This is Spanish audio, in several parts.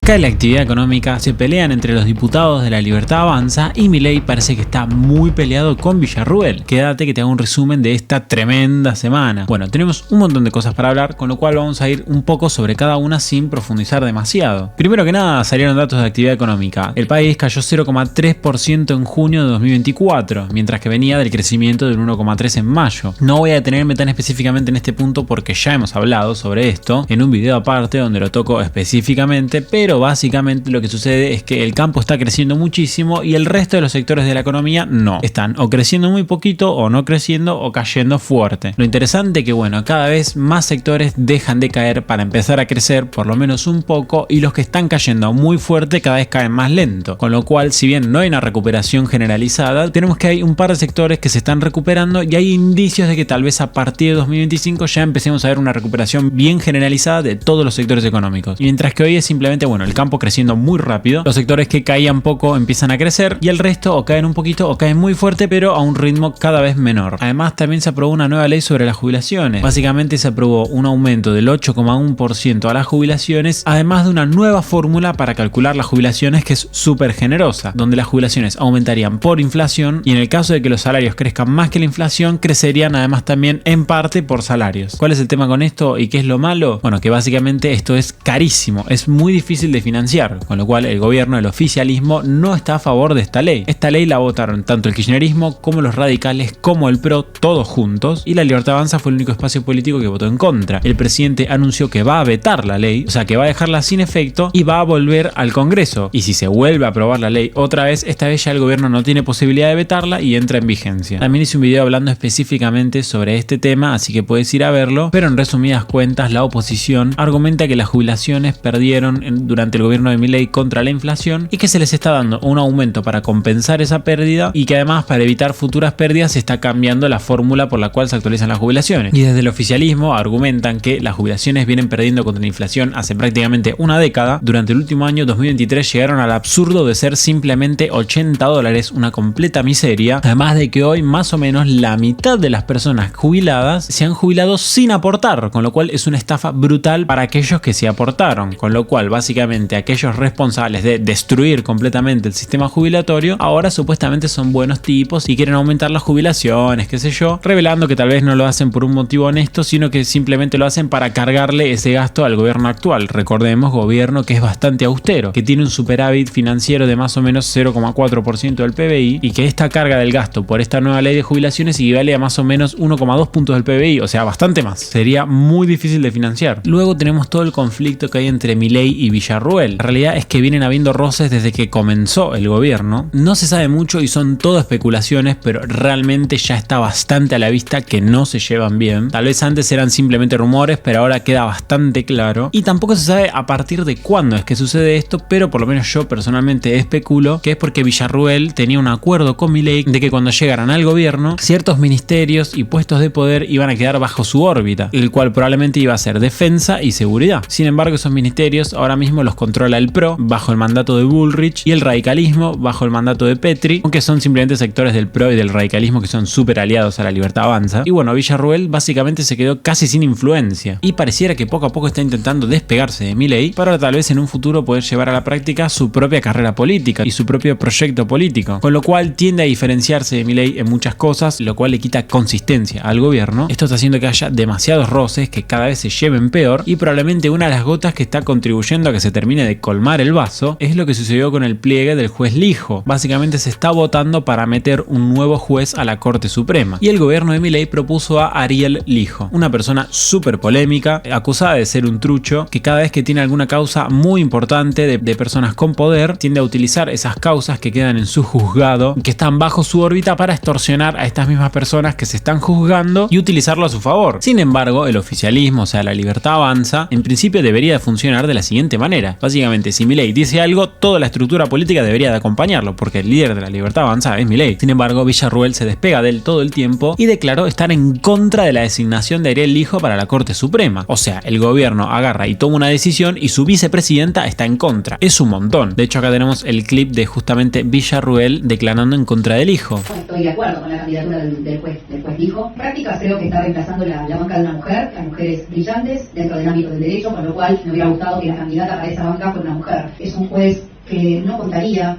Cae la actividad económica, se pelean entre los diputados de La Libertad Avanza y Milei parece que está muy peleado con Villarruel. Quédate que te hago un resumen de esta tremenda semana. Bueno, tenemos un montón de cosas para hablar, con lo cual vamos a ir un poco sobre cada una sin profundizar demasiado. Primero que nada, salieron datos de actividad económica. El país cayó 0,3% en junio de 2024, mientras que venía del crecimiento del 1,3% en mayo. No voy a detenerme tan específicamente en este punto porque ya hemos hablado sobre esto en un video aparte donde lo toco específicamente, pero básicamente lo que sucede es que el campo está creciendo muchísimo y el resto de los sectores de la economía no. Están o creciendo muy poquito o no creciendo o cayendo fuerte. Lo interesante es que bueno, cada vez más sectores dejan de caer para empezar a crecer por lo menos un poco y los que están cayendo muy fuerte cada vez caen más lento. Con lo cual, si bien no hay una recuperación generalizada, tenemos que hay un par de sectores que se están recuperando y hay indicios de que tal vez a partir de 2025 ya empecemos a ver una recuperación bien generalizada de todos los sectores económicos. Mientras que hoy es simplemente bueno, el campo creciendo muy rápido, los sectores que caían poco empiezan a crecer y el resto o caen un poquito o caen muy fuerte pero a un ritmo cada vez menor. Además también se aprobó una nueva ley sobre las jubilaciones. Básicamente se aprobó un aumento del 8,1% a las jubilaciones, además de una nueva fórmula para calcular las jubilaciones que es súper generosa, donde las jubilaciones aumentarían por inflación y en el caso de que los salarios crezcan más que la inflación, crecerían además también en parte por salarios. ¿Cuál es el tema con esto y qué es lo malo? Bueno, que básicamente esto es carísimo, es muy difícil de financiar, con lo cual el gobierno, el oficialismo, no está a favor de esta ley. Esta ley la votaron tanto el kirchnerismo como los radicales como el PRO, todos juntos, y La Libertad Avanza fue el único espacio político que votó en contra. El presidente anunció que va a vetar la ley, o sea que va a dejarla sin efecto y va a volver al Congreso. Y si se vuelve a aprobar la ley otra vez, esta vez ya el gobierno no tiene posibilidad de vetarla y entra en vigencia. También hice un video hablando específicamente sobre este tema, así que puedes ir a verlo, pero en resumidas cuentas la oposición argumenta que las jubilaciones perdieron durante el gobierno de Milei contra la inflación y que se les está dando un aumento para compensar esa pérdida y que además para evitar futuras pérdidas se está cambiando la fórmula por la cual se actualizan las jubilaciones. Y desde el oficialismo argumentan que las jubilaciones vienen perdiendo contra la inflación hace prácticamente una década. Durante el último año 2023 llegaron al absurdo de ser simplemente $80, una completa miseria, además de que hoy más o menos la mitad de las personas jubiladas se han jubilado sin aportar, con lo cual es una estafa brutal para aquellos que sí aportaron, con lo cual básicamente aquellos responsables de destruir completamente el sistema jubilatorio ahora supuestamente son buenos tipos y quieren aumentar las jubilaciones, qué sé yo, revelando que tal vez no lo hacen por un motivo honesto, sino que simplemente lo hacen para cargarle ese gasto al gobierno actual. Recordemos, gobierno que es bastante austero, que tiene un superávit financiero de más o menos 0,4% del PBI y que esta carga del gasto por esta nueva ley de jubilaciones equivale a más o menos 1,2 puntos del PBI, o sea, bastante más. Sería muy difícil de financiar. Luego tenemos todo el conflicto que hay entre Milei y Villarruel. La realidad es que vienen habiendo roces desde que comenzó el gobierno. No se sabe mucho y son todo especulaciones, pero realmente ya está bastante a la vista que no se llevan bien. Tal vez antes eran simplemente rumores, pero ahora queda bastante claro. Y tampoco se sabe a partir de cuándo es que sucede esto, pero por lo menos yo personalmente especulo que es porque Villarruel tenía un acuerdo con Milei de que cuando llegaran al gobierno, ciertos ministerios y puestos de poder iban a quedar bajo su órbita, el cual probablemente iba a ser defensa y seguridad. Sin embargo, esos ministerios ahora mismo los controla el PRO bajo el mandato de Bullrich y el radicalismo bajo el mandato de Petri, aunque son simplemente sectores del PRO y del radicalismo que son súper aliados a La Libertad Avanza. Y bueno, Villarruel básicamente se quedó casi sin influencia y pareciera que poco a poco está intentando despegarse de Milei para tal vez en un futuro poder llevar a la práctica su propia carrera política y su propio proyecto político, con lo cual tiende a diferenciarse de Milei en muchas cosas, lo cual le quita consistencia al gobierno. Esto está haciendo que haya demasiados roces que cada vez se lleven peor y probablemente una de las gotas que está contribuyendo a que se termine de colmar el vaso es lo que sucedió con el pliegue del juez Lijo. Básicamente se está votando para meter un nuevo juez a la Corte Suprema y el gobierno de Milei propuso a Ariel Lijo, una persona súper polémica, acusada de ser un trucho, que cada vez que tiene alguna causa muy importante de personas con poder, tiende a utilizar esas causas que quedan en su juzgado, que están bajo su órbita para extorsionar a estas mismas personas que se están juzgando y utilizarlo a su favor. Sin embargo, el oficialismo, o sea, La Libertad Avanza, en principio debería de funcionar de la siguiente manera. Básicamente, si Milei dice algo, toda la estructura política debería de acompañarlo, porque el líder de La Libertad Avanza es Milei. Sin embargo, Villarruel se despega de él todo el tiempo y declaró estar en contra de la designación de Ariel Lijo para la Corte Suprema. O sea, el gobierno agarra y toma una decisión y su vicepresidenta está en contra. Es un montón. De hecho, acá tenemos el clip de justamente Villarruel declarando en contra del Lijo. Estoy de acuerdo con la candidatura del juez Lijo. Prácticas creo que está reemplazando la banca de una mujer, las mujeres brillantes dentro del ámbito del derecho, con lo cual me hubiera gustado que la candidata para esa esa banca fue una mujer. Es un juez que no contaría,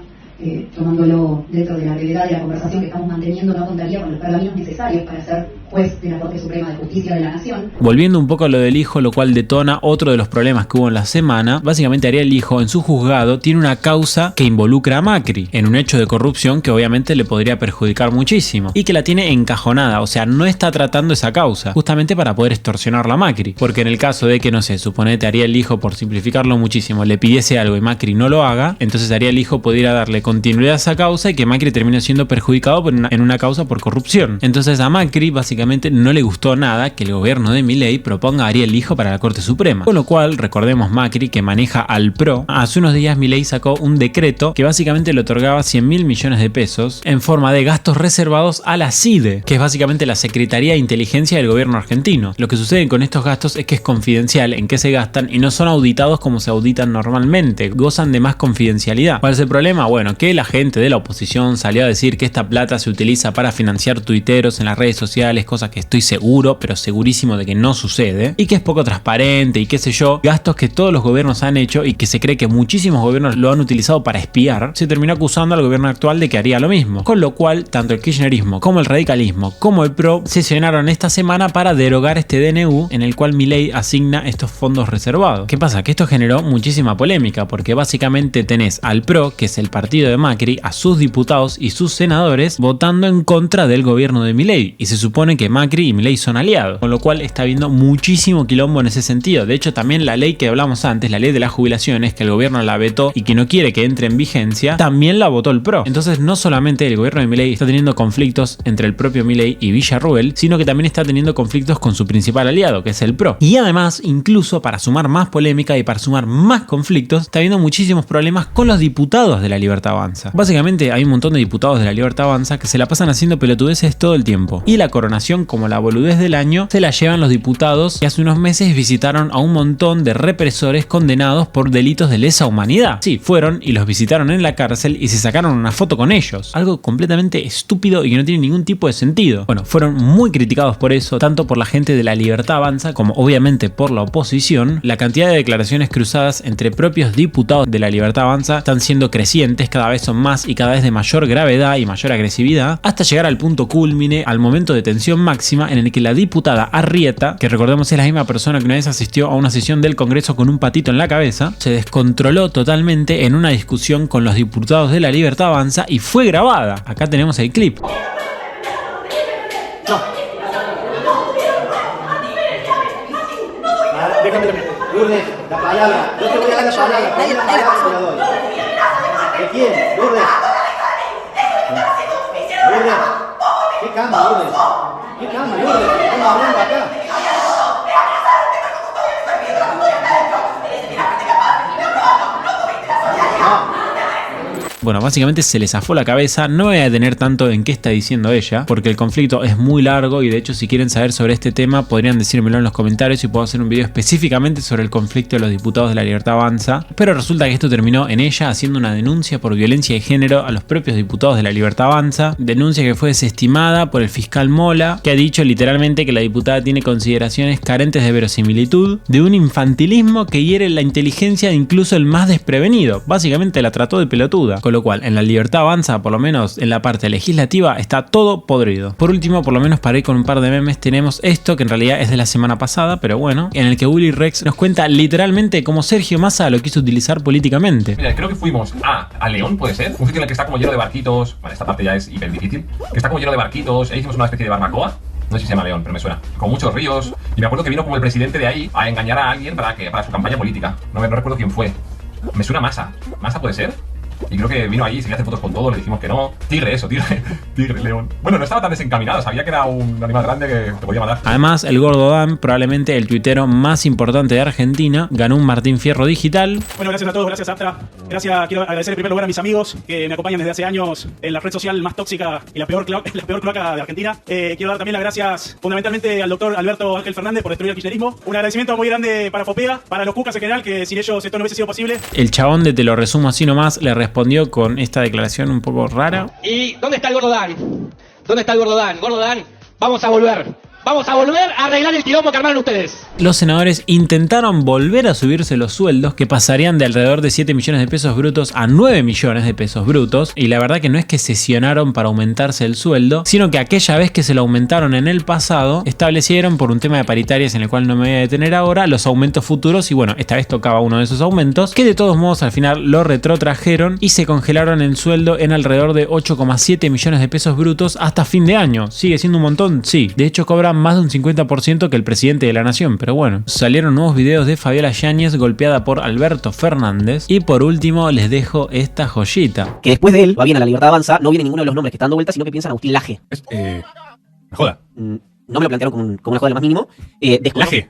tomándolo dentro de la brevedad de la conversación que estamos manteniendo, no contaría con los pergaminos necesarios para ser juez de la Corte Suprema de Justicia de la Nación. Volviendo un poco a lo del hijo, lo cual detona otro de los problemas que hubo en la semana. Básicamente Ariel Hijo en su juzgado tiene una causa que involucra a Macri en un hecho de corrupción que obviamente le podría perjudicar muchísimo y que la tiene encajonada, o sea, no está tratando esa causa justamente para poder extorsionarla a Macri, porque en el caso de que, no sé, suponete Ariel Hijo, por simplificarlo muchísimo, le pidiese algo y Macri no lo haga, entonces Ariel Hijo podría darle continuidad a esa causa y que Macri termine siendo perjudicado en una causa por corrupción. Entonces a Macri básicamente no le gustó nada que el gobierno de Milei proponga a Ariel Hijo para la Corte Suprema. Con lo cual, recordemos Macri, que maneja al PRO, hace unos días Milei sacó un decreto que básicamente le otorgaba 100.000 millones de pesos en forma de gastos reservados a la CIDE, que es básicamente la Secretaría de Inteligencia del gobierno argentino. Lo que sucede con estos gastos es que es confidencial en qué se gastan y no son auditados como se auditan normalmente, gozan de más confidencialidad. ¿Cuál es el problema? Bueno, que la gente de la oposición salió a decir que esta plata se utiliza para financiar tuiteros en las redes sociales, cosa que estoy seguro, pero segurísimo de que no sucede, y que es poco transparente y qué sé yo, gastos que todos los gobiernos han hecho y que se cree que muchísimos gobiernos lo han utilizado para espiar. Se terminó acusando al gobierno actual de que haría lo mismo, con lo cual tanto el kirchnerismo como el radicalismo como el PRO sesionaron esta semana para derogar este DNU en el cual Milei asigna estos fondos reservados. ¿Qué pasa? Que esto generó muchísima polémica porque básicamente tenés al PRO, que es el partido de Macri, a sus diputados y sus senadores votando en contra del gobierno de Milei, y se supone que Macri y Milei son aliados, con lo cual está habiendo muchísimo quilombo en ese sentido. De hecho, también la ley que hablamos antes, la ley de las jubilaciones, que el gobierno la vetó y que no quiere que entre en vigencia, también la votó el PRO. Entonces no solamente el gobierno de Milei está teniendo conflictos entre el propio Milei y Villarruel, sino que también está teniendo conflictos con su principal aliado, que es el PRO. Y además, incluso para sumar más polémica y para sumar más conflictos, está habiendo muchísimos problemas con los diputados de la Libertad Avanza. Básicamente hay un montón de diputados de la Libertad Avanza que se la pasan haciendo pelotudeces todo el tiempo, y la coronación, como la boludez del año, se la llevan los diputados que hace unos meses visitaron a un montón de represores condenados por delitos de lesa humanidad. Sí, fueron y los visitaron en la cárcel y se sacaron una foto con ellos, algo completamente estúpido y que no tiene ningún tipo de sentido. Bueno, fueron muy criticados por eso, tanto por la gente de la Libertad Avanza como obviamente por la oposición. La cantidad de declaraciones cruzadas entre propios diputados de la Libertad Avanza están siendo crecientes, cada vez son más y cada vez de mayor gravedad y mayor agresividad, hasta llegar al punto cúlmine, al momento de tensión máxima en el que la diputada Arrieta, que recordemos es la misma persona que una vez asistió a una sesión del Congreso con un patito en la cabeza, se descontroló totalmente en una discusión con los diputados de la Libertad Avanza y fue grabada. Acá tenemos el clip. No. Déjame terminar. Lourdes, la palabra. Yo te voy a dar la palabra. Te la doy. ¿De quién? Lourdes. Lourdes. ¿Qué cama, Lourdes? ¿Qué cama, Lourdes? Estamos hablando acá. Bueno, básicamente se le zafó la cabeza. No voy a detener tanto en qué está diciendo ella, porque el conflicto es muy largo y de hecho si quieren saber sobre este tema podrían decírmelo en los comentarios y puedo hacer un video específicamente sobre el conflicto de los diputados de la Libertad Avanza. Pero resulta que esto terminó en ella haciendo una denuncia por violencia de género a los propios diputados de la Libertad Avanza, denuncia que fue desestimada por el fiscal Mola, que ha dicho literalmente que la diputada tiene consideraciones carentes de verosimilitud, de un infantilismo que hiere la inteligencia de incluso el más desprevenido. Básicamente la trató de pelotuda. Con lo cual, en la Libertad Avanza, por lo menos en la parte legislativa, está todo podrido. Por último, por lo menos para ir con un par de memes, tenemos esto que en realidad es de la semana pasada, pero bueno, en el que Willy Rex nos cuenta literalmente cómo Sergio Massa lo quiso utilizar políticamente. Mira, creo que fuimos a León, puede ser, un sitio en el que está como lleno de barquitos. Vale, esta parte ya es hiper difícil. Que está como lleno de barquitos, hicimos una especie de barbacoa. No sé si se llama León, pero me suena. Con muchos ríos. Y me acuerdo que vino como el presidente de ahí a engañar a alguien para su campaña política. No recuerdo quién fue. Me suena Massa. ¿Massa puede ser? Y creo que vino allí, se quería hacer fotos con todos, le dijimos que no. Tigre, león. Bueno, no estaba tan desencaminado, sabía que era un animal grande que te podía matar. Además, el Gordo Dan, probablemente el tuitero más importante de Argentina, ganó un Martín Fierro digital. Bueno, gracias a todos, gracias Aptra. Gracias, quiero agradecer en primer lugar a mis amigos que me acompañan desde hace años en la red social más tóxica y la peor cloaca de Argentina. Quiero dar también las gracias fundamentalmente al doctor Alberto Ángel Fernández por destruir el kirchnerismo. Un agradecimiento muy grande para Fopea, para los cucas en general, que sin ellos esto no hubiese sido posible. El chabón de Te lo resumo así nomás le respondió con esta declaración un poco rara. ¿Y dónde está el Gordo Dan? ¿Dónde está el Gordo Dan? Gordo Dan, vamos a volver. vamos a volver a arreglar el quilombo que armaron ustedes. Los senadores intentaron volver a subirse los sueldos, que pasarían de alrededor de 7 millones de pesos brutos a 9 millones de pesos brutos, y la verdad que no es que sesionaron para aumentarse el sueldo, sino que aquella vez que se lo aumentaron en el pasado, establecieron por un tema de paritarias en el cual no me voy a detener ahora, los aumentos futuros, y bueno, esta vez tocaba uno de esos aumentos, que de todos modos al final lo retrotrajeron y se congelaron el sueldo en alrededor de 8,7 millones de pesos brutos hasta fin de año. ¿Sigue siendo un montón? Sí. De hecho cobran más de un 50% que el presidente de la nación, pero bueno. Salieron nuevos videos de Fabiola Yáñez golpeada por Alberto Fernández, y por último les dejo esta joyita. Que después de él va bien a La Libertad Avanza, no viene ninguno de los nombres que están dando vueltas, sino que piensan Agustín Laje. Me joda. No me lo plantearon como una joda de lo más mínimo. Laje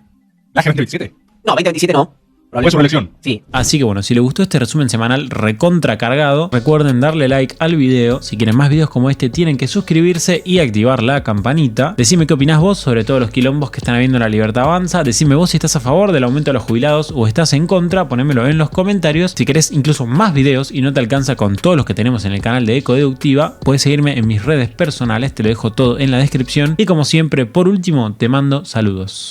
2027. No, 2027 no. ¿Fue su elección? Sí. Así que bueno, si les gustó este resumen semanal recontra cargado, recuerden darle like al video. Si quieren más videos como este, tienen que suscribirse y activar la campanita. Decime qué opinás vos sobre todos los quilombos que están habiendo en La Libertad Avanza. Decime vos si estás a favor del aumento de los jubilados o estás en contra. Ponémelo en los comentarios. Si querés incluso más videos y no te alcanza con todos los que tenemos en el canal de Ecodeductiva, puedes seguirme en mis redes personales. Te lo dejo todo en la descripción. Y como siempre, por último, te mando saludos.